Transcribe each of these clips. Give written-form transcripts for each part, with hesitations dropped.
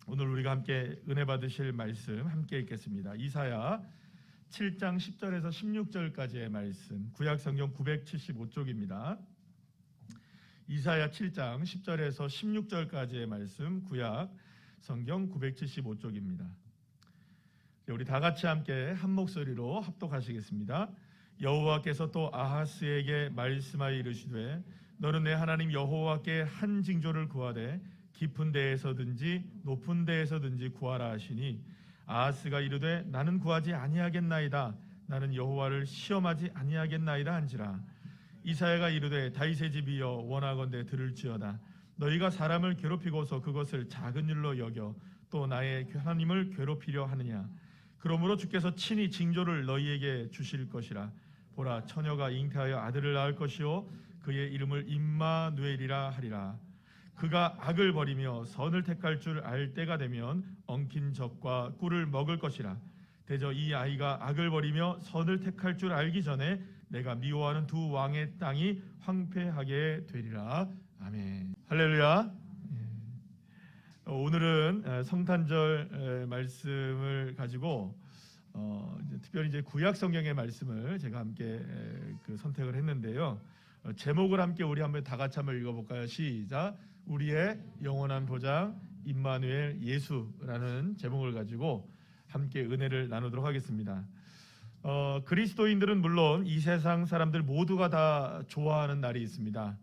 오늘 우리가 함께 은혜 받으실 말씀 함께 읽겠습니다. 이사야 7장 10절에서 16절까지의 말씀, 구약 성경 975쪽입니다. 이사야 7장 10절에서 16절까지의 말씀, 구약 성경 975쪽입니다. 우리 다 같이 함께 한 목소리로 합독하시겠습니다. 여호와께서 또 아하스에게 말씀하여 이르시되 너는 내 하나님 여호와께 한 징조를 구하되 깊은 데에서든지 높은 데에서든지 구하라 하시니 아하스가 이르되 나는 구하지 아니하겠나이다. 나는 여호와를 시험하지 아니하겠나이다 한지라. 이사야가 이르되 다윗의 집이여 원하건대 들을지어다. 너희가 사람을 괴롭히고서 그것을 작은 일로 여겨 또 나의 하나님을 괴롭히려 하느냐. 그러므로 주께서 친히 징조를 너희에게 주실 것이라. 보라, 처녀가 잉태하여 아들을 낳을 것이요 그의 이름을 임마누엘이라 하리라. 그가 악을 버리며 선을 택할 줄 알 때가 되면 엉킨 젖과 꿀을 먹을 것이라. 대저 이 아이가 악을 버리며 선을 택할 줄 알기 전에 내가 미워하는 두 왕의 땅이 황폐하게 되리라. 아멘. 할렐루야. 오늘은 성탄절 말씀을 가지고 특별히 이제 구약 성경의 말씀을 제가 함께 선택을 했는데요. 제목을 함께 우리 한번 다 같이 한번 읽어볼까요? 시작. 우리의 영원한 보장 임마누엘 예수라는 제목을 가지고 함께 은혜를 나누도록 하겠습니다. 그리스도인들은 물론 이 세상 사람들 모두가 다 좋아하는 날이 있습니다.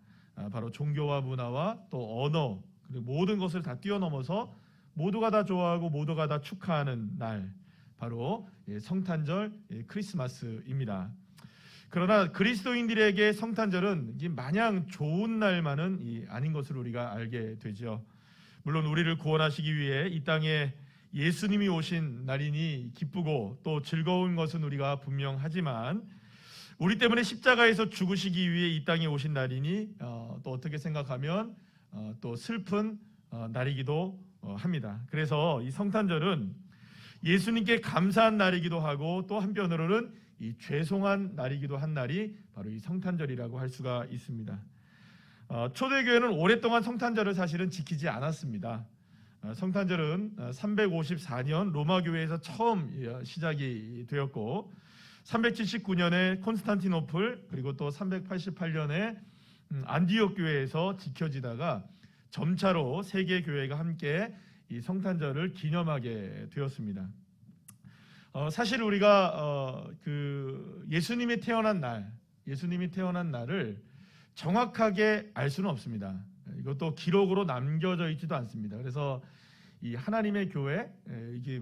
바로 종교와 문화와 또 언어 그리고 모든 것을 다 뛰어넘어서 모두가 다 좋아하고 모두가 다 축하하는 날, 바로 성탄절, 크리스마스입니다. 그러나 그리스도인들에게 성탄절은 마냥 좋은 날만은 아닌 것을 우리가 알게 되죠. 물론 우리를 구원하시기 위해 이 땅에 예수님이 오신 날이니 기쁘고 또 즐거운 것은 우리가 분명하지만 우리 때문에 십자가에서 죽으시기 위해 이 땅에 오신 날이니 또 어떻게 생각하면 또 슬픈 날이기도 합니다. 그래서 이 성탄절은 예수님께 감사한 날이기도 하고 또 한편으로는 이 죄송한 날이기도 한 날이 바로 이 성탄절이라고 할 수가 있습니다. 초대교회는 오랫동안 성탄절을 사실은 지키지 않았습니다. 성탄절은 354년 로마교회에서 처음 시작이 되었고 379년에 콘스탄티노플 그리고 또 388년에 안디옥 교회에서 지켜지다가 점차로 세계 교회가 함께 이 성탄절을 기념하게 되었습니다. 사실 우리가 예수님이 태어난 날을 정확하게 알 수는 없습니다. 이것도 기록으로 남겨져 있지도 않습니다. 그래서 이 하나님의 교회, 이게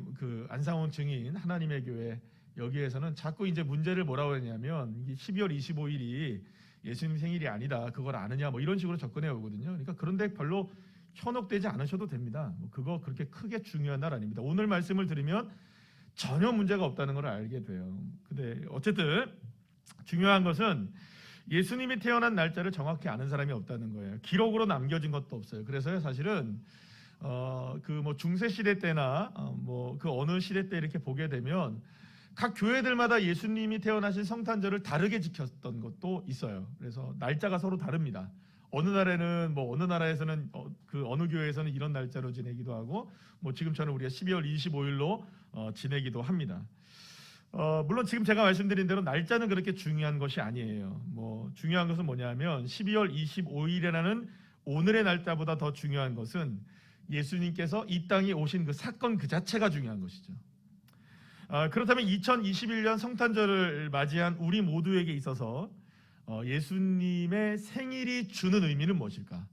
안상원 증인 하나님의 교회 여기에서는 자꾸 이제 문제를 뭐라고 했냐면 이게 12월 25일이 예수님 생일이 아니다. 그걸 아느냐 뭐 이런 식으로 접근해 오거든요. 그러니까 그런데 별로 현혹되지 않으셔도 됩니다. 그거 그렇게 크게 중요한 날 아닙니다. 오늘 말씀을 들으면 전혀 문제가 없다는 걸 알게 돼요. 근데 어쨌든 중요한 것은 예수님이 태어난 날짜를 정확히 아는 사람이 없다는 거예요. 기록으로 남겨진 것도 없어요. 그래서 사실은 중세 시대 때나 그 어느 시대 때 이렇게 보게 되면 각 교회들마다 예수님이 태어나신 성탄절을 다르게 지켰던 것도 있어요. 그래서 날짜가 서로 다릅니다. 어느 날에는 어느 나라에서는 어느 교회에서는 이런 날짜로 지내기도 하고 지금처럼 우리가 12월 25일로 지내기도 합니다. 물론 지금 제가 말씀드린 대로 날짜는 그렇게 중요한 것이 아니에요. 중요한 것은 뭐냐면 12월 25일이라는 오늘의 날짜보다 더 중요한 것은 예수님께서 이 땅에 오신 그 사건 그 자체가 중요한 것이죠. 그렇다면 2021년 성탄절을 맞이한 우리 모두에게 있어서 예수님의 생일이 주는 의미는 무엇일까?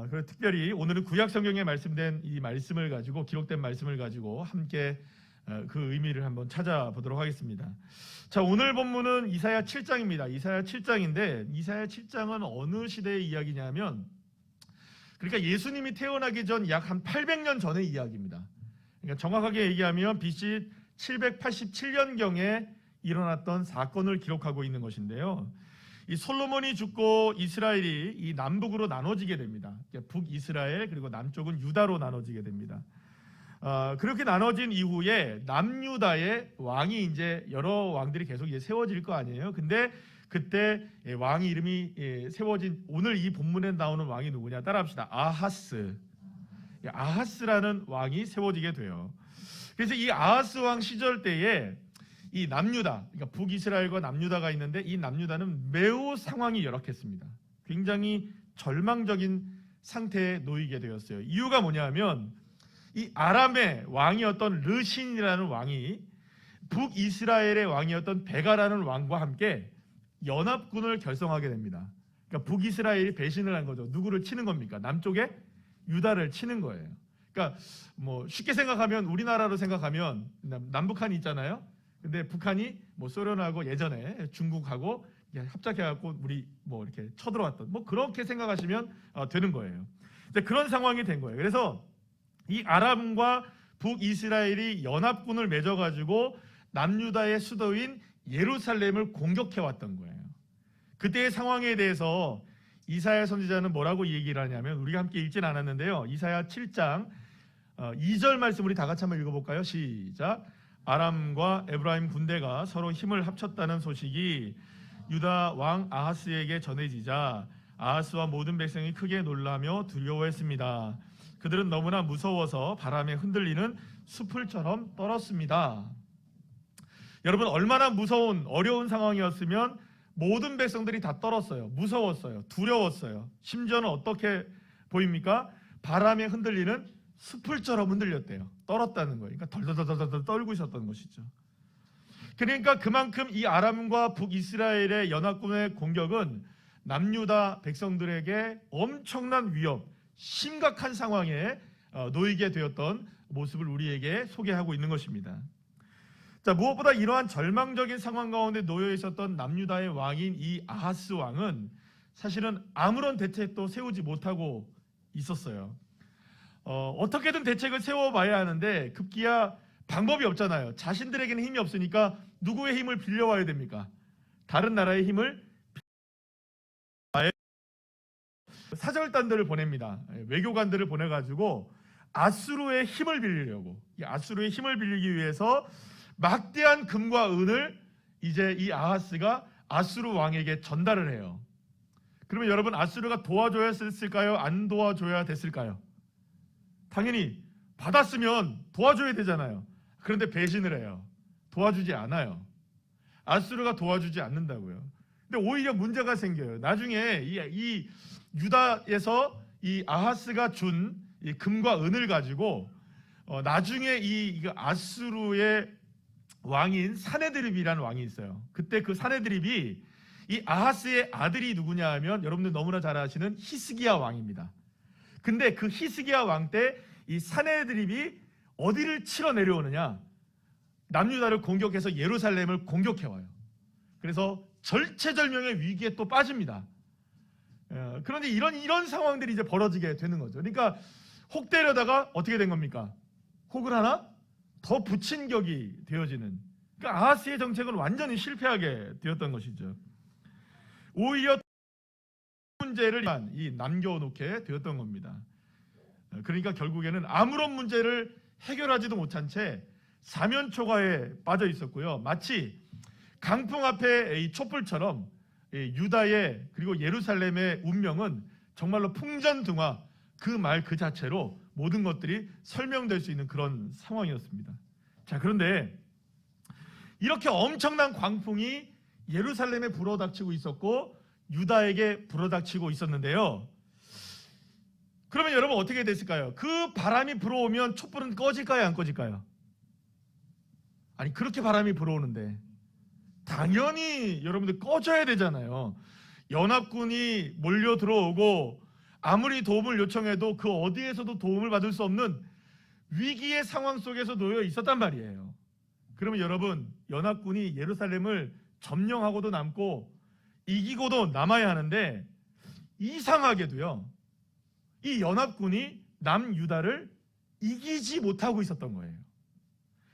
그래서 특별히 오늘은 구약 성경에 말씀된 이 말씀을 가지고 기록된 말씀을 가지고 함께 그 의미를 한번 찾아보도록 하겠습니다. 자, 오늘 본문은 이사야 7장입니다. 이사야 7장인데 이사야 7장은 어느 시대의 이야기냐면 그러니까 예수님이 태어나기 전 약 한 800년 전의 이야기입니다. 그러니까 정확하게 얘기하면 BC 787년경에 일어났던 사건을 기록하고 있는 것인데요. 이 솔로몬이 죽고 이스라엘이 이 남북으로 나눠지게 됩니다. 북이스라엘 그리고 남쪽은 유다로 나눠지게 됩니다. 그렇게 나눠진 이후에 남유다의 왕이 이제 여러 왕들이 계속 세워질 거 아니에요. 근데 그때 왕의 이름이 세워진 오늘 이 본문에 나오는 왕이 누구냐? 따라합시다. 아하스. 아하스라는 왕이 세워지게 돼요. 그래서 이 아하스 왕 시절 때에 이 남유다, 그러니까 북이스라엘과 남유다가 있는데 이 남유다는 매우 상황이 열악했습니다. 굉장히 절망적인 상태에 놓이게 되었어요. 이유가 뭐냐면 이 아람의 왕이었던 르신이라는 왕이 북이스라엘의 왕이었던 베가라는 왕과 함께 연합군을 결성하게 됩니다. 그러니까 북이스라엘이 배신을 한 거죠. 누구를 치는 겁니까? 남쪽에 유다를 치는 거예요. 그러니까 뭐 쉽게 생각하면 우리나라로 생각하면 남북한이 있잖아요. 근데 북한이 뭐 소련하고 예전에 중국하고 합작해갖고 우리 뭐 이렇게 쳐들어왔던 뭐 그렇게 생각하시면 되는 거예요. 근데 그런 상황이 된 거예요. 그래서 이 아람과 북이스라엘이 연합군을 맺어가지고 남유다의 수도인 예루살렘을 공격해왔던 거예요. 그때의 상황에 대해서 이사야 선지자는 뭐라고 얘기를 하냐면 우리가 함께 읽진 않았는데요. 이사야 7장 2절 말씀 우리 다 같이 한번 읽어볼까요? 시작. 아람과 에브라임 군대가 서로 힘을 합쳤다는 소식이 유다 왕 아하스에게 전해지자 아하스와 모든 백성이 크게 놀라며 두려워했습니다. 그들은 너무나 무서워서 바람에 흔들리는 숲을처럼 떨었습니다. 여러분, 얼마나 무서운 어려운 상황이었으면 모든 백성들이 다 떨었어요. 무서웠어요. 두려웠어요. 심지어는 어떻게 보입니까? 바람에 흔들리는 숲을처럼 흔들렸대요. 떨었다는 거예요. 그러니까 덜덜덜덜 떨고 있었던 것이죠. 그러니까 그만큼 이 아람과 북이스라엘의 연합군의 공격은 남유다 백성들에게 엄청난 위협, 심각한 상황에 놓이게 되었던 모습을 우리에게 소개하고 있는 것입니다. 자, 무엇보다 이러한 절망적인 상황 가운데 놓여 있었던 남유다의 왕인 이 아하스 왕은 사실은 아무런 대책도 세우지 못하고 있었어요. 어떻게든 대책을 세워봐야 하는데 급기야 방법이 없잖아요. 자신들에게는 힘이 없으니까 누구의 힘을 빌려와야 됩니까? 다른 나라의 힘을 사절단들을 보냅니다. 외교관들을 보내가지고 아수르의 힘을 빌리려고, 이 아수르의 힘을 빌리기 위해서 막대한 금과 은을 이제 이 아하스가 아수르 왕에게 전달을 해요. 그러면 여러분, 아수르가 도와줘야 했을까요? 안 도와줘야 됐을까요? 당연히 받았으면 도와줘야 되잖아요. 그런데 배신을 해요. 도와주지 않아요. 아수르가 도와주지 않는다고요. 근데 오히려 문제가 생겨요. 나중에 이 유다에서 이 아하스가 준 이 금과 은을 가지고 나중에 이 아수르의 왕인 사네드립이라는 왕이 있어요. 그때 그 사네드립이 이 아하스의 아들이 누구냐 하면 여러분들 너무나 잘 아시는 히스기야 왕입니다. 근데 그 히스기야 왕 때 이 사네드립이 어디를 치러 내려오느냐? 남유다를 공격해서 예루살렘을 공격해와요. 그래서 절체절명의 위기에 또 빠집니다. 그런데 이런 상황들이 이제 벌어지게 되는 거죠. 그러니까 혹 때려다가 어떻게 된 겁니까? 혹을 하나 더 붙인 격이 되어지는, 그러니까 아하스의 정책은 완전히 실패하게 되었던 것이죠. 오히려 문제를 남겨놓게 되었던 겁니다. 그러니까 결국에는 아무런 문제를 해결하지도 못한 채 사면초가에 빠져 있었고요. 마치 강풍 앞에 이 촛불처럼 유다의 그리고 예루살렘의 운명은 정말로 풍전등화, 그 말 그 자체로 모든 것들이 설명될 수 있는 그런 상황이었습니다. 자, 그런데 이렇게 엄청난 광풍이 예루살렘에 불어닥치고 있었고 유다에게 불어닥치고 있었는데요. 그러면 여러분 어떻게 됐을까요? 그 바람이 불어오면 촛불은 꺼질까요? 안 꺼질까요? 아니, 그렇게 바람이 불어오는데 당연히 여러분들 꺼져야 되잖아요. 연합군이 몰려 들어오고 아무리 도움을 요청해도 그 어디에서도 도움을 받을 수 없는 위기의 상황 속에서 놓여 있었단 말이에요. 그러면 여러분, 연합군이 예루살렘을 점령하고도 남고 이기고도 남아야 하는데 이상하게도요, 이 연합군이 남유다를 이기지 못하고 있었던 거예요.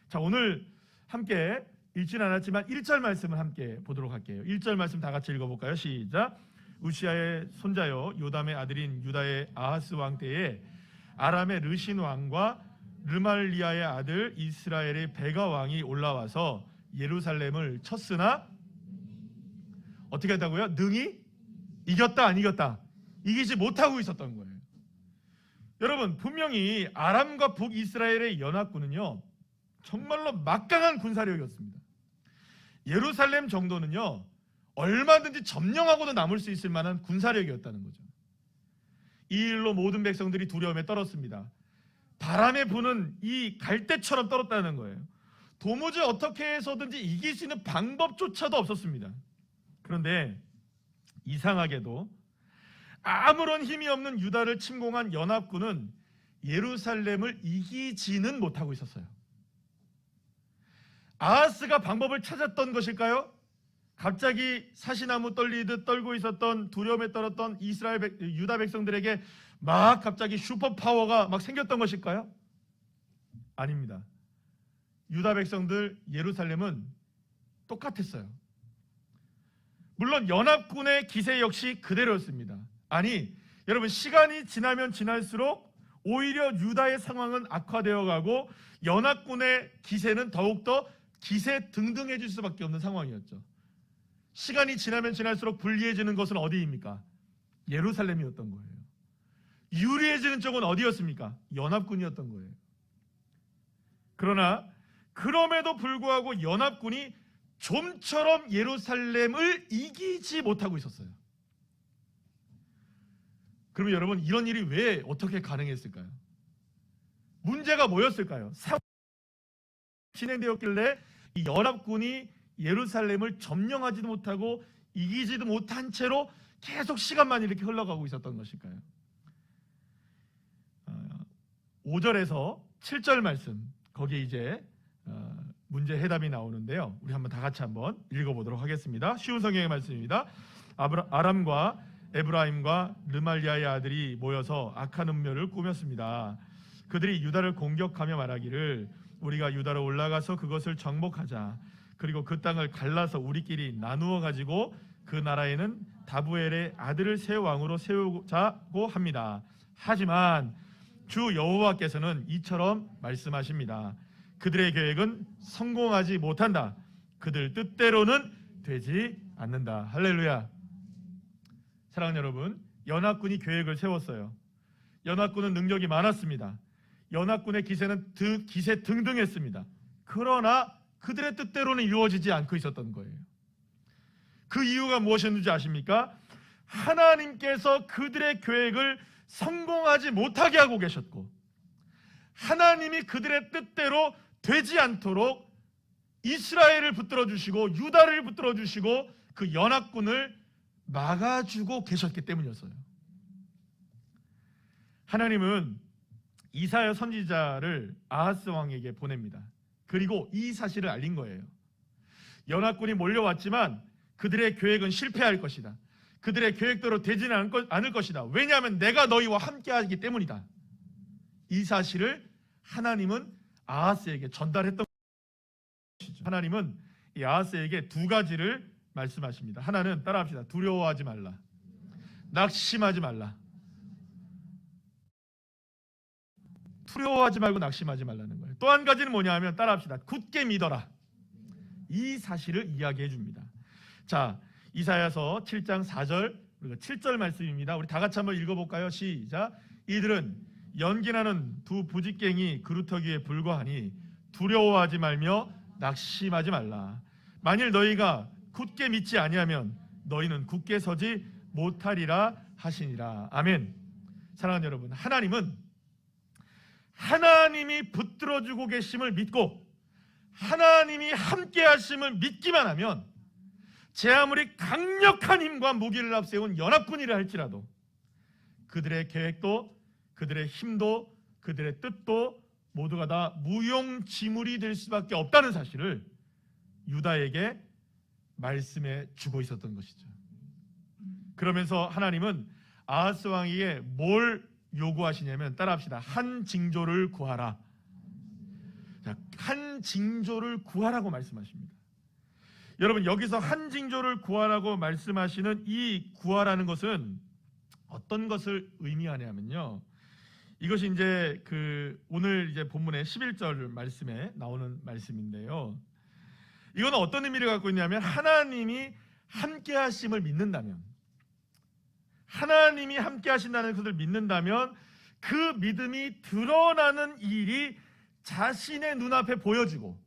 자, 오늘 함께 읽지는 않았지만 1절 말씀을 함께 보도록 할게요. 1절 말씀 다 같이 읽어볼까요? 시작. 우시아의 손자요 요담의 아들인 유다의 아하스 왕 때에 아람의 르신 왕과 르말리아의 아들 이스라엘의 베가 왕이 올라와서 예루살렘을 쳤으나 어떻게 했다고요? 능히 이겼다 안 이겼다? 이기지 못하고 있었던 거예요. 여러분, 분명히 아람과 북이스라엘의 연합군은요 정말로 막강한 군사력이었습니다. 예루살렘 정도는요 얼마든지 점령하고도 남을 수 있을 만한 군사력이었다는 거죠. 이 일로 모든 백성들이 두려움에 떨었습니다. 바람에 부는 이 갈대처럼 떨었다는 거예요. 도무지 어떻게 해서든지 이길 수 있는 방법조차도 없었습니다. 그런데 이상하게도 아무런 힘이 없는 유다를 침공한 연합군은 예루살렘을 이기지는 못하고 있었어요. 아하스가 방법을 찾았던 것일까요? 갑자기 사시나무 떨리듯 떨고 있었던, 두려움에 떨었던 유다 백성들에게 막 갑자기 슈퍼파워가 막 생겼던 것일까요? 아닙니다. 유다 백성들, 예루살렘은 똑같았어요. 물론 연합군의 기세 역시 그대로였습니다. 아니, 여러분, 시간이 지나면 지날수록 오히려 유다의 상황은 악화되어 가고 연합군의 기세는 더욱더 기세등등해질 수밖에 없는 상황이었죠. 시간이 지나면 지날수록 불리해지는 것은 어디입니까? 예루살렘이었던 거예요. 유리해지는 쪽은 어디였습니까? 연합군이었던 거예요. 그러나 그럼에도 불구하고 연합군이 좀처럼 예루살렘을 이기지 못하고 있었어요. 그러면 여러분, 이런 일이 왜 어떻게 가능했을까요? 문제가 뭐였을까요? 상황이 진행되었길래 이 연합군이 예루살렘을 점령하지도 못하고 이기지도 못한 채로 계속 시간만 이렇게 흘러가고 있었던 것일까요? 5절에서 7절 말씀, 거기에 이제 문제 해답이 나오는데요. 우리 한번 다 같이 한번 읽어보도록 하겠습니다. 쉬운 성경의 말씀입니다. 아람과 에브라임과 르말리아의 아들이 모여서 악한 음료를 꾸몄습니다. 그들이 유다를 공격하며 말하기를 우리가 유다로 올라가서 그것을 정복하자. 그리고 그 땅을 갈라서 우리끼리 나누어 가지고 그 나라에는 다부엘의 아들을 새 왕으로 세우자고 합니다. 하지만 주 여호와께서는 이처럼 말씀하십니다. 그들의 계획은 성공하지 못한다. 그들 뜻대로는 되지 않는다. 할렐루야. 사랑하는 여러분, 연합군이 계획을 세웠어요. 연합군은 능력이 많았습니다. 연합군의 기세는 기세등등했습니다. 그러나 그들의 뜻대로는 이루어지지 않고 있었던 거예요. 그 이유가 무엇이었는지 아십니까? 하나님께서 그들의 계획을 성공하지 못하게 하고 계셨고, 하나님이 그들의 뜻대로 되지 않도록 이스라엘을 붙들어 주시고 유다를 붙들어 주시고 그 연합군을 막아주고 계셨기 때문이었어요. 하나님은 이사야 선지자를 아하스 왕에게 보냅니다. 그리고 이 사실을 알린 거예요. 연합군이 몰려왔지만 그들의 계획은 실패할 것이다. 그들의 계획대로 되지는 않을 것이다. 왜냐하면 내가 너희와 함께하기 때문이다. 이 사실을 하나님은 아하스에게 전달했던 것이죠. 하나님은 이 아하스에게 두 가지를 말씀하십니다. 하나는 따라합시다. 두려워하지 말라. 낙심하지 말라. 두려워하지 말고 낙심하지 말라는 거예요. 또 한 가지는 뭐냐 하면 따라합시다. 굳게 믿어라. 이 사실을 이야기해 줍니다. 자, 이사야서 7장 4절 그리고 7절 말씀입니다. 우리 다 같이 한번 읽어볼까요? 시작. 이들은 연기나는 두 부직갱이 그루터기에 불과하니 두려워하지 말며 낙심하지 말라. 만일 너희가 굳게 믿지 아니하면 너희는 굳게 서지 못하리라 하시니라. 아멘. 사랑하는 여러분, 하나님이 붙들어주고 계심을 믿고 하나님이 함께 하심을 믿기만 하면 제 아무리 강력한 힘과 무기를 앞세운 연합군이라 할지라도 그들의 계획도 그들의 힘도 그들의 뜻도 모두가 다 무용지물이 될 수밖에 없다는 사실을 유다에게 말씀해 주고 있었던 것이죠. 그러면서 하나님은 아하스 왕에게 뭘 요구하시냐면 따라합시다. 한 징조를 구하라. 자, 한 징조를 구하라고 말씀하십니다. 여러분, 여기서 한 징조를 구하라고 말씀하시는 이 구하라는 것은 어떤 것을 의미하냐면요. 이것이 이제 오늘 이제 본문의 11절 말씀에 나오는 말씀인데요. 이거는 어떤 의미를 갖고 있냐면 하나님이 함께 하심을 믿는다면, 하나님이 함께 하신다는 것을 믿는다면 그 믿음이 드러나는 일이 자신의 눈앞에 보여지고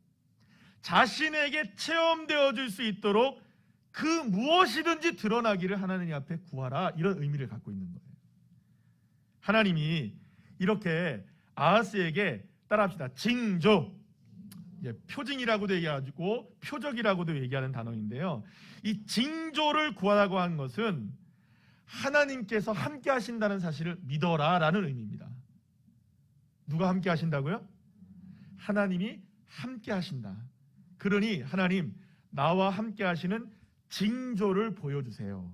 자신에게 체험되어질 수 있도록 그 무엇이든지 드러나기를 하나님 앞에 구하라, 이런 의미를 갖고 있는 거예요. 하나님이 이렇게 아하스에게, 따라합시다, 징조, 표징이라고도 얘기하고 표적이라고도 얘기하는 단어인데요, 이 징조를 구하라고 한 것은 하나님께서 함께 하신다는 사실을 믿어라 라는 의미입니다. 누가 함께 하신다고요? 하나님이 함께 하신다. 그러니 하나님, 나와 함께 하시는 징조를 보여주세요,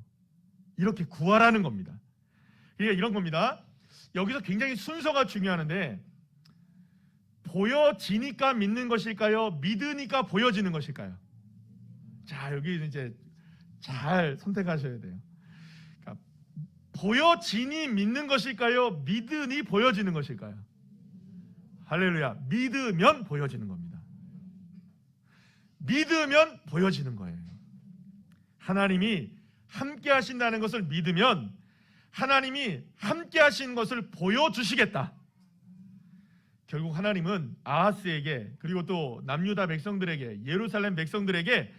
이렇게 구하라는 겁니다. 그러니까 이런 겁니다. 여기서 굉장히 순서가 중요한데, 보여지니까 믿는 것일까요? 믿으니까 보여지는 것일까요? 자, 여기 이제 잘 선택하셔야 돼요. 그러니까 보여지니 믿는 것일까요? 믿으니 보여지는 것일까요? 할렐루야. 믿으면 보여지는 겁니다. 믿으면 보여지는 거예요. 하나님이 함께 하신다는 것을 믿으면 하나님이 함께 하신 것을 보여주시겠다. 결국 하나님은 아하스에게, 그리고 또 남유다 백성들에게, 예루살렘 백성들에게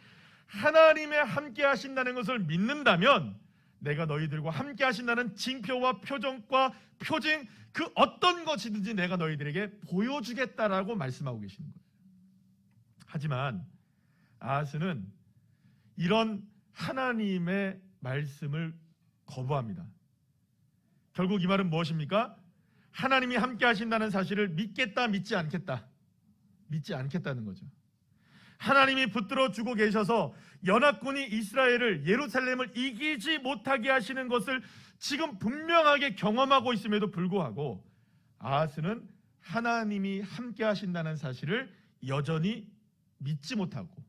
하나님의 함께 하신다는 것을 믿는다면 내가 너희들과 함께 하신다는 징표와 표정과 표징, 그 어떤 것이든지 내가 너희들에게 보여주겠다라고 말씀하고 계시는 거예요. 하지만 아하스는 이런 하나님의 말씀을 거부합니다. 결국 이 말은 무엇입니까? 하나님이 함께 하신다는 사실을 믿겠다, 믿지 않겠다? 믿지 않겠다는 거죠. 하나님이 붙들어 주고 계셔서 연합군이 이스라엘을, 예루살렘을 이기지 못하게 하시는 것을 지금 분명하게 경험하고 있음에도 불구하고 아하스는 하나님이 함께 하신다는 사실을 여전히 믿지 못하고,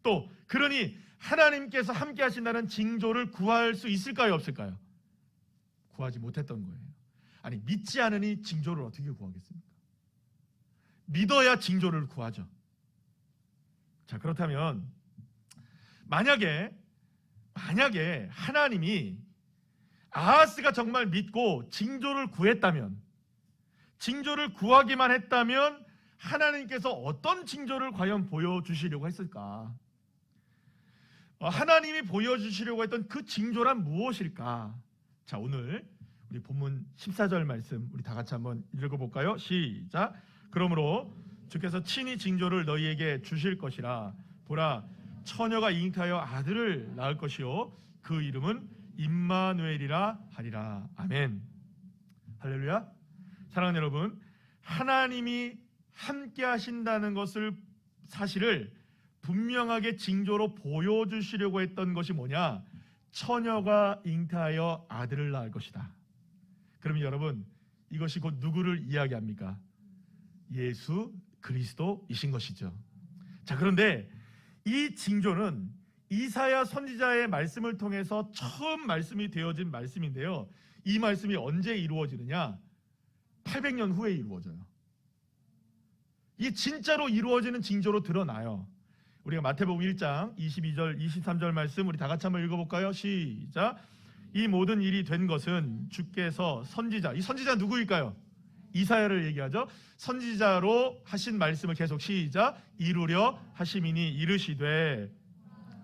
또 그러니 하나님께서 함께 하신다는 징조를 구할 수 있을까요, 없을까요? 구하지 못했던 거예요. 아니, 믿지 않으니 징조를 어떻게 구하겠습니까? 믿어야 징조를 구하죠. 자, 그렇다면 만약에 하나님이 아하스가 정말 믿고 징조를 구했다면, 징조를 구하기만 했다면 하나님께서 어떤 징조를 과연 보여주시려고 했을까? 하나님이 보여주시려고 했던 그 징조란 무엇일까? 자, 오늘 우리 본문 14절 말씀 우리 다 같이 한번 읽어볼까요? 시작. 그러므로 주께서 친히 징조를 너희에게 주실 것이라. 보라, 처녀가 잉태하여 아들을 낳을 것이요 그 이름은 임마누엘이라 하리라. 아멘. 할렐루야. 사랑하는 여러분, 하나님이 함께 하신다는 것을, 사실을 분명하게 징조로 보여주시려고 했던 것이 뭐냐? 처녀가 잉태하여 아들을 낳을 것이다. 그러면 여러분, 이것이 곧 누구를 이야기합니까? 예수 그리스도이신 것이죠. 자, 그런데 이 징조는 이사야 선지자의 말씀을 통해서 처음 말씀이 되어진 말씀인데요, 이 말씀이 언제 이루어지느냐? 800년 후에 이루어져요. 이게 진짜로 이루어지는 징조로 드러나요. 우리가 마태복음 1장 22절 23절 말씀 우리 다 같이 한번 읽어볼까요? 시작. 이 모든 일이 된 것은 주께서 선지자, 이 선지자 누구일까요? 이사야를 얘기하죠. 선지자로 하신 말씀을 계속 시작. 이루려 하심이니 이르시되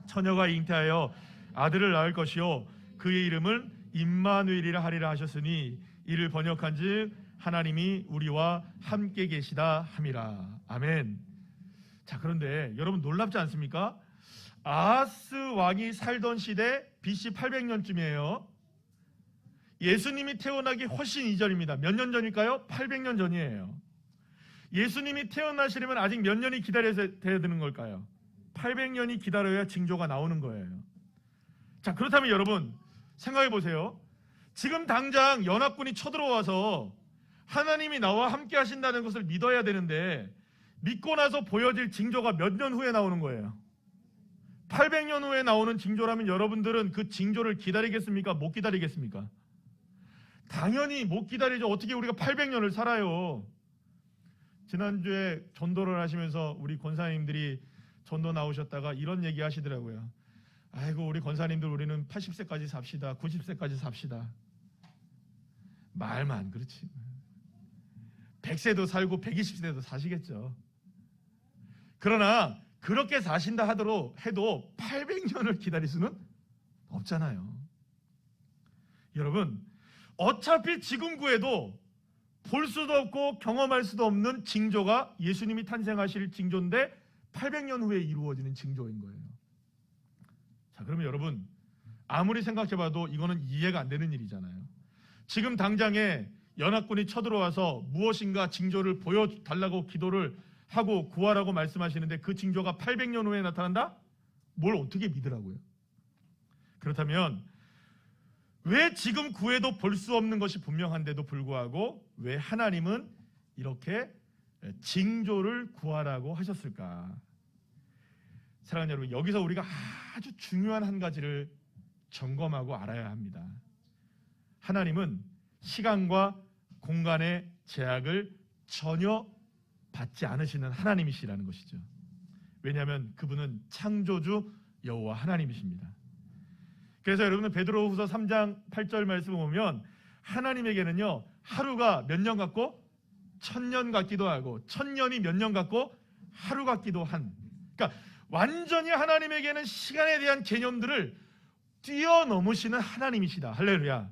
처녀가 잉태하여 아들을 낳을 것이요 그의 이름을 임마누엘이라 하리라 하셨으니 이를 번역한즉 하나님이 우리와 함께 계시다 함이라. 아멘. 자, 그런데 여러분 놀랍지 않습니까? 아하스 왕이 살던 시대 BC 800년쯤이에요. 예수님이 태어나기 훨씬 이전입니다. 몇 년 전일까요? 800년 전이에요. 예수님이 태어나시려면 아직 몇 년이 기다려야 되는 걸까요? 800년이 기다려야 징조가 나오는 거예요. 자, 그렇다면 여러분 생각해 보세요. 지금 당장 연합군이 쳐들어와서 하나님이 나와 함께 하신다는 것을 믿어야 되는데, 믿고 나서 보여질 징조가 몇 년 후에 나오는 거예요. 800년 후에 나오는 징조라면 여러분들은 그 징조를 기다리겠습니까? 못 기다리겠습니까? 당연히 못 기다리죠. 어떻게 우리가 800년을 살아요? 지난주에 전도를 하시면서 우리 권사님들이 전도 나오셨다가 이런 얘기 하시더라고요. 아이고, 우리 권사님들 우리는 80세까지 삽시다. 90세까지 삽시다. 말만 그렇지. 100세도 살고 120세도 사시겠죠. 그러나 그렇게 사신다 하도록 해도 800년을 기다릴 수는 없잖아요. 여러분, 어차피 지금 구해도 볼 수도 없고 경험할 수도 없는 징조가 예수님이 탄생하실 징조인데 800년 후에 이루어지는 징조인 거예요. 자, 그러면 여러분, 아무리 생각해봐도 이거는 이해가 안 되는 일이잖아요. 지금 당장에 연합군이 쳐들어와서 무엇인가 징조를 보여달라고 기도를 하고 구하라고 말씀하시는데 그 징조가 800년 후에 나타난다? 뭘 어떻게 믿으라고요? 그렇다면 왜 지금 구해도 볼 수 없는 것이 분명한데도 불구하고 왜 하나님은 이렇게 징조를 구하라고 하셨을까? 사랑하는 여러분, 여기서 우리가 아주 중요한 한 가지를 점검하고 알아야 합니다. 하나님은 시간과 공간의 제약을 전혀 받지 않으시는 하나님이시라는 것이죠. 왜냐하면 그분은 창조주 여호와 하나님이십니다. 그래서 여러분은 베드로후서 3장 8절 말씀을 보면 하나님에게는요, 하루가 몇 년 같고 1000년 같기도 하고 1000년이 몇 년 같고 하루 같기도 한, 그러니까 완전히 하나님에게는 시간에 대한 개념들을 뛰어넘으시는 하나님이시다. 할렐루야.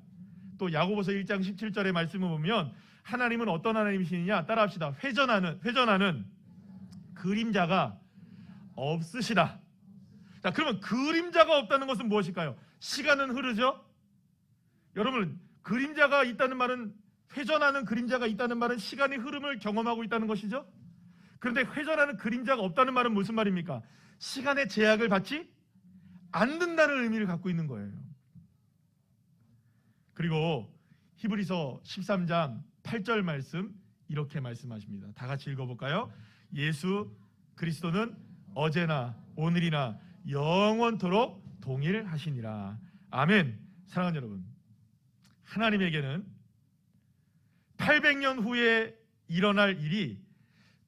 또 야고보서 1장 17절의 말씀을 보면 하나님은 어떤 하나님이시느냐, 따라합시다. 회전하는 그림자가 없으시다. 자, 그러면 그림자가 없다는 것은 무엇일까요? 시간은 흐르죠. 여러분, 그림자가 있다는 말은, 회전하는 그림자가 있다는 말은 시간의 흐름을 경험하고 있다는 것이죠. 그런데 회전하는 그림자가 없다는 말은 무슨 말입니까? 시간의 제약을 받지 않는다는 의미를 갖고 있는 거예요. 그리고 히브리서 13장 8절 말씀 이렇게 말씀하십니다. 다 같이 읽어볼까요? 예수 그리스도는 어제나 오늘이나 영원토록 동일하시니라. 아멘. 사랑하는 여러분, 하나님에게는 800년 후에 일어날 일이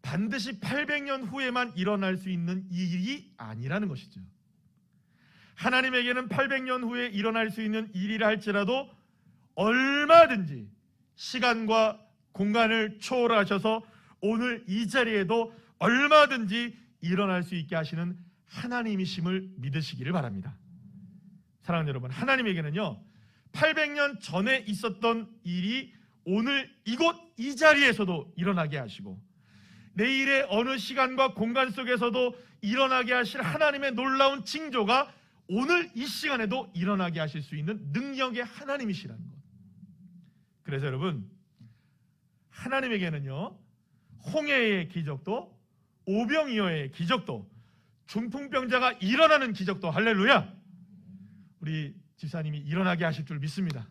반드시 800년 후에만 일어날 수 있는 일이 아니라는 것이죠. 하나님에게는 800년 후에 일어날 수 있는 일이라 할지라도 얼마든지 시간과 공간을 초월하셔서 오늘 이 자리에도 얼마든지 일어날 수 있게 하시는 하나님이심을 믿으시기를 바랍니다. 사랑하는 여러분, 하나님에게는요, 800년 전에 있었던 일이 오늘 이곳 이 자리에서도 일어나게 하시고 내일의 어느 시간과 공간 속에서도 일어나게 하실 하나님의 놀라운 징조가 오늘 이 시간에도 일어나게 하실 수 있는 능력의 하나님이시라는 것. 그래서 여러분, 하나님에게는요, 홍해의 기적도 오병이어의 기적도 중풍병자가 일어나는 기적도, 할렐루야, 우리 집사님이 일어나게 하실 줄 믿습니다.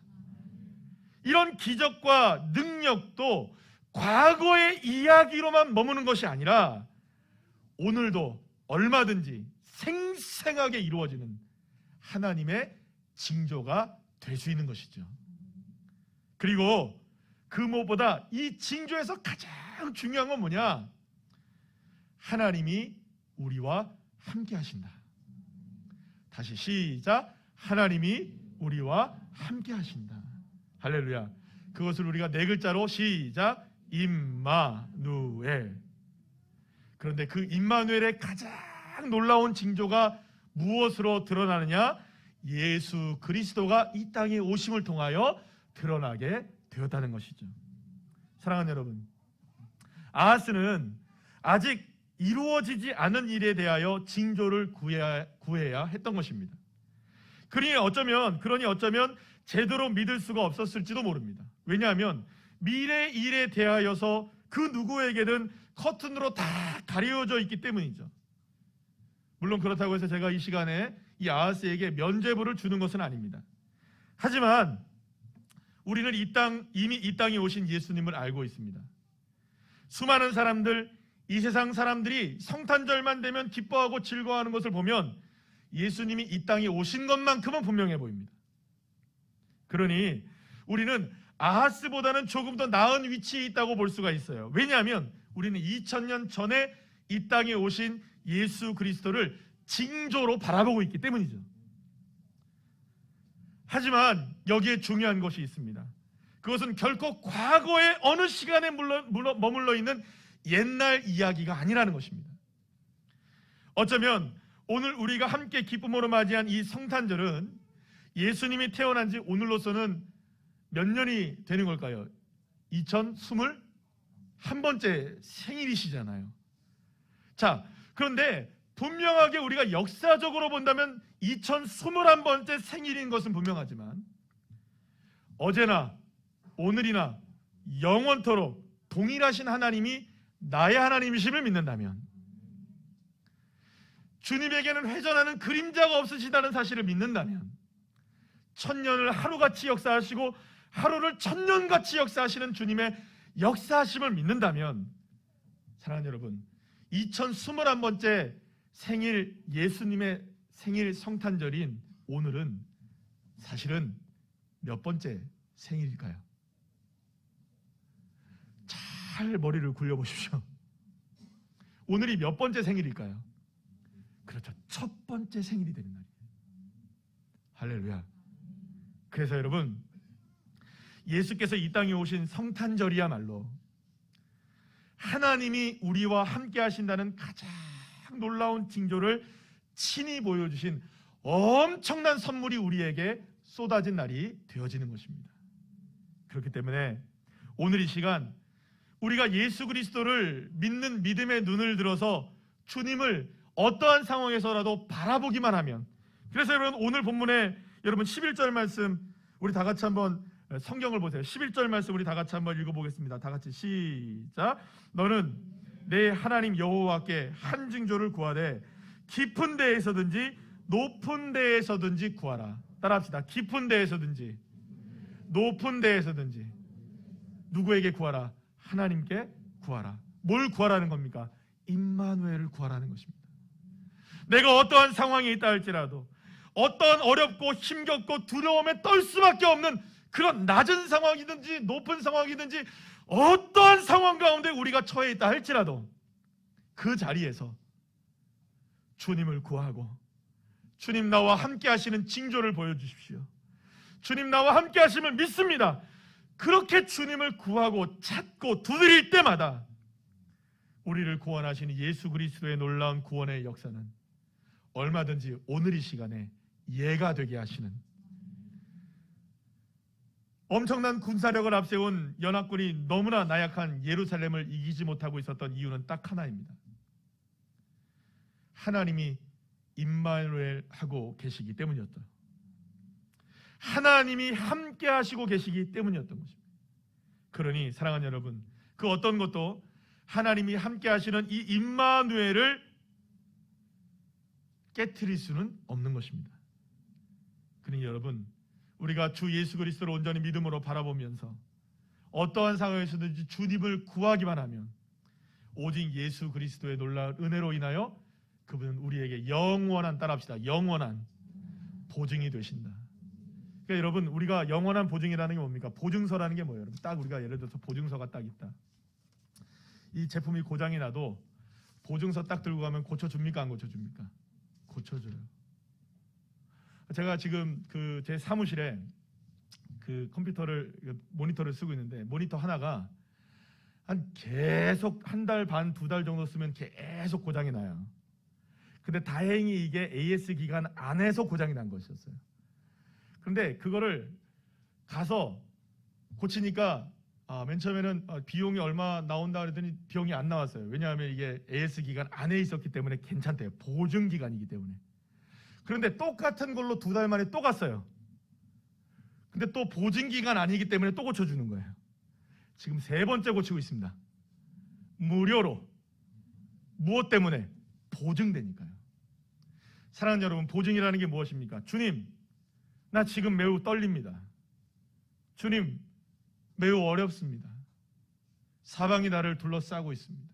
이런 기적과 능력도 과거의 이야기로만 머무는 것이 아니라 오늘도 얼마든지 생생하게 이루어지는 하나님의 징조가 될 수 있는 것이죠. 그리고 그 무엇보다 이 징조에서 가장 중요한 건 뭐냐? 하나님이 우리와 함께 하신다. 다시 시작. 하나님이 우리와 함께 하신다. 할렐루야. 그것을 우리가 네 글자로 시작. 임마누엘. 그런데 그 임마누엘의 가장 놀라운 징조가 무엇으로 드러나느냐? 예수 그리스도가 이 땅에 오심을 통하여 드러나게 되었다는 것이죠. 사랑하는 여러분, 아하스는 아직 이루어지지 않은 일에 대하여 징조를 구해야 했던 것입니다. 그러니 어쩌면 제대로 믿을 수가 없었을지도 모릅니다. 왜냐하면 미래 일에 대하여서 그 누구에게든 커튼으로 다 가려져 있기 때문이죠. 물론 그렇다고 해서 제가 이 시간에 이 아하스에게 면죄부를 주는 것은 아닙니다. 하지만 우리는 이미 이 땅에 오신 예수님을 알고 있습니다. 수많은 사람들, 이 세상 사람들이 성탄절만 되면 기뻐하고 즐거워하는 것을 보면 예수님이 이 땅에 오신 것만큼은 분명해 보입니다. 그러니 우리는 아하스보다는 조금 더 나은 위치에 있다고 볼 수가 있어요. 왜냐하면 우리는 2000년 전에 이 땅에 오신 예수 그리스도를 징조로 바라보고 있기 때문이죠. 하지만 여기에 중요한 것이 있습니다. 그것은 결코 과거의 어느 시간에 머물러 있는 옛날 이야기가 아니라는 것입니다. 어쩌면 오늘 우리가 함께 기쁨으로 맞이한 이 성탄절은 예수님이 태어난 지 오늘로서는 몇 년이 되는 걸까요? 2021번째 생일이시잖아요. 자, 그런데 분명하게 우리가 역사적으로 본다면 2021번째 생일인 것은 분명하지만 어제나 오늘이나 영원토록 동일하신 하나님이 나의 하나님이심을 믿는다면, 주님에게는 회전하는 그림자가 없으시다는 사실을 믿는다면, 천년을 하루같이 역사하시고 하루를 천년같이 역사하시는 주님의 역사하심을 믿는다면, 사랑하는 여러분, 2021번째 생일, 예수님의 생일 성탄절인 오늘은 사실은 몇 번째 생일일까요? 잘 머리를 굴려보십시오. 오늘이 몇 번째 생일일까요? 그렇죠, 첫 번째 생일이 되는 날이에요. 할렐루야. 그래서 여러분, 예수께서 이 땅에 오신 성탄절이야말로 하나님이 우리와 함께 하신다는 가장 놀라운 징조를 친히 보여주신 엄청난 선물이 우리에게 쏟아진 날이 되어지는 것입니다. 그렇기 때문에 오늘 이 시간 우리가 예수 그리스도를 믿는 믿음의 눈을 들어서 주님을 어떠한 상황에서라도 바라보기만 하면, 그래서 여러분 오늘 본문에 여러분 11절 말씀 우리 다 같이 한번 성경을 보세요. 11절 말씀 우리 다 같이 한번 읽어보겠습니다. 다 같이 시작. 너는 내 하나님 여호와께 한 징조를 구하되 깊은 데에서든지 높은 데에서든지 구하라. 따라합시다. 깊은 데에서든지 높은 데에서든지 누구에게 구하라? 하나님께 구하라. 뭘 구하라는 겁니까? 임마누엘을 구하라는 것입니다. 내가 어떠한 상황에 있다 할지라도, 어떠한 어렵고 힘겹고 두려움에 떨 수밖에 없는 그런 낮은 상황이든지 높은 상황이든지 어떠한 상황 가운데 우리가 처해 있다 할지라도 그 자리에서 주님을 구하고, 주님 나와 함께 하시는 징조를 보여주십시오. 주님 나와 함께 하심을 믿습니다. 그렇게 주님을 구하고 찾고 두드릴 때마다 우리를 구원하시는 예수 그리스도의 놀라운 구원의 역사는 얼마든지 오늘 이 시간에 예가 되게 하시는, 엄청난 군사력을 앞세운 연합군이 너무나 나약한 예루살렘을 이기지 못하고 있었던 이유는 딱 하나입니다. 하나님이 임마누엘하고 계시기 때문이었다. 하나님이 함께 하시고 계시기 때문이었던 것입니다. 그러니 사랑하는 여러분, 그 어떤 것도 하나님이 함께 하시는 이 임마누엘을 깨트릴 수는 없는 것입니다. 그러니 여러분, 우리가 주 예수 그리스도를 온전히 믿음으로 바라보면서 어떠한 상황에서든지 주님을 구하기만 하면 오직 예수 그리스도의 놀라운 은혜로 인하여 그분은 우리에게 영원한, 따라합시다, 영원한 보증이 되신다. 그러니까 여러분, 우리가 영원한 보증이라는 게 뭡니까? 보증서라는 게 뭐예요? 여러분, 딱 우리가 예를 들어서 보증서가 딱 있다. 이 제품이 고장이 나도 보증서 딱 들고 가면 고쳐줍니까? 안 고쳐줍니까? 고쳐줘요. 제가 지금 제 사무실에 컴퓨터를, 모니터를 쓰고 있는데, 모니터 하나가 계속 한 달 반, 두 달 정도 쓰면 계속 고장이 나요. 근데 다행히 이게 AS 기간 안에서 고장이 난 것이었어요. 그런데 그거를 가서 고치니까 맨 처음에는 비용이 얼마 나온다 그랬더니 비용이 안 나왔어요. 왜냐하면 이게 AS 기간 안에 있었기 때문에 괜찮대요. 보증 기간이기 때문에. 그런데 똑같은 걸로 두 달 만에 또 갔어요. 근데 또 보증 기간 아니기 때문에 또 고쳐주는 거예요. 지금 세 번째 고치고 있습니다. 무료로. 무엇 때문에? 보증되니까요. 사랑하는 여러분, 보증이라는 게 무엇입니까? 주님, 나 지금 매우 떨립니다. 주님, 매우 어렵습니다. 사방이 나를 둘러싸고 있습니다.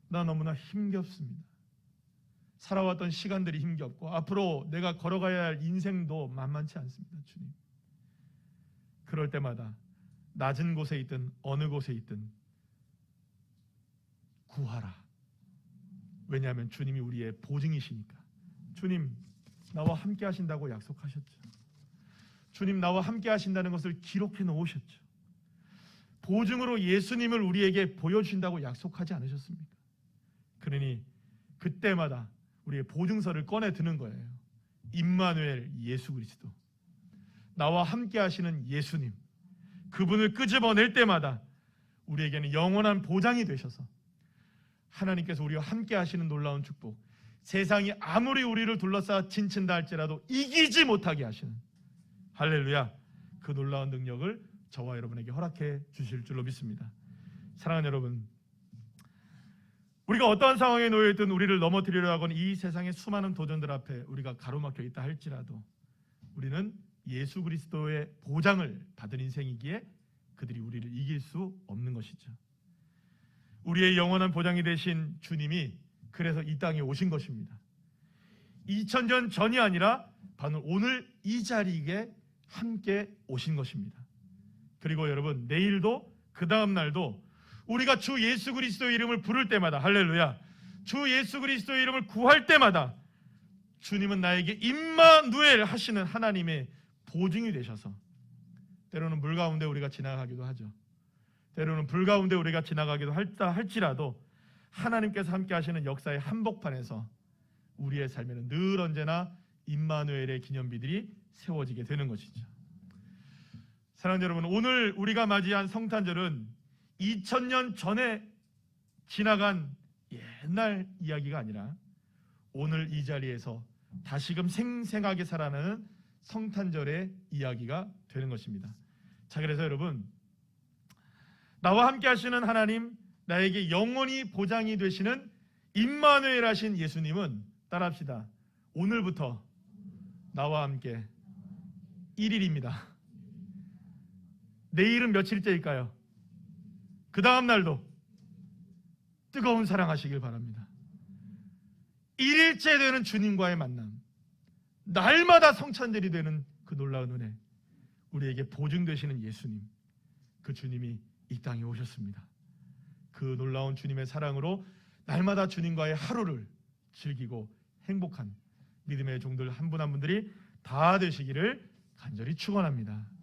나 너무나 힘겹습니다. 살아왔던 시간들이 힘겹고 앞으로 내가 걸어가야 할 인생도 만만치 않습니다. 주님, 그럴 때마다 낮은 곳에 있든 어느 곳에 있든 구하라. 왜냐하면 주님이 우리의 보증이시니까. 주님, 나와 함께 하신다고 약속하셨죠. 주님, 나와 함께 하신다는 것을 기록해 놓으셨죠. 보증으로 예수님을 우리에게 보여주신다고 약속하지 않으셨습니까? 그러니 그때마다 우리의 보증서를 꺼내 드는 거예요. 임마누엘 예수 그리스도, 나와 함께 하시는 예수님, 그분을 끄집어낼 때마다 우리에게는 영원한 보장이 되셔서 하나님께서 우리와 함께 하시는 놀라운 축복, 세상이 아무리 우리를 둘러싸 진친다 할지라도 이기지 못하게 하시는, 할렐루야, 그 놀라운 능력을 저와 여러분에게 허락해 주실 줄로 믿습니다. 사랑하는 여러분, 우리가 어떠한 상황에 놓여 있든 우리를 넘어뜨리려 하거나 이 세상의 수많은 도전들 앞에 우리가 가로막혀 있다 할지라도 우리는 예수 그리스도의 보장을 받은 인생이기에 그들이 우리를 이길 수 없는 것이죠. 우리의 영원한 보장이 되신 주님이 그래서 이 땅에 오신 것입니다. 2000년 전이 아니라 바로 오늘 이 자리에 함께 오신 것입니다. 그리고 여러분, 내일도 그 다음 날도 우리가 주 예수 그리스도의 이름을 부를 때마다, 할렐루야, 주 예수 그리스도의 이름을 구할 때마다 주님은 나에게 임마누엘 하시는 하나님의 보증이 되셔서 때로는 물 가운데 우리가 지나가기도 하죠. 때로는 불 가운데 우리가 지나가기도 할지라도 하나님께서 함께 하시는 역사의 한복판에서 우리의 삶에는 늘 언제나 임마누엘의 기념비들이 세워지게 되는 것이죠. 사랑하는 여러분, 오늘 우리가 맞이한 성탄절은 2000년 전에 지나간 옛날 이야기가 아니라 오늘 이 자리에서 다시금 생생하게 살아나는 성탄절의 이야기가 되는 것입니다. 자, 그래서 여러분, 나와 함께 하시는 하나님, 나에게 영원히 보장이 되시는 임마누엘 하신 예수님은, 따라합시다, 오늘부터 나와 함께 1일입니다. 내일은 며칠째일까요? 그 다음 날도 뜨거운 사랑하시길 바랍니다. 1일째 되는 주님과의 만남, 날마다 성찬절이 되는 그 놀라운 은혜, 우리에게 보증되시는 예수님, 그 주님이 이 땅에 오셨습니다. 그 놀라운 주님의 사랑으로 날마다 주님과의 하루를 즐기고 행복한 믿음의 종들 한 분 한 분들이 다 되시기를 간절히 축원합니다.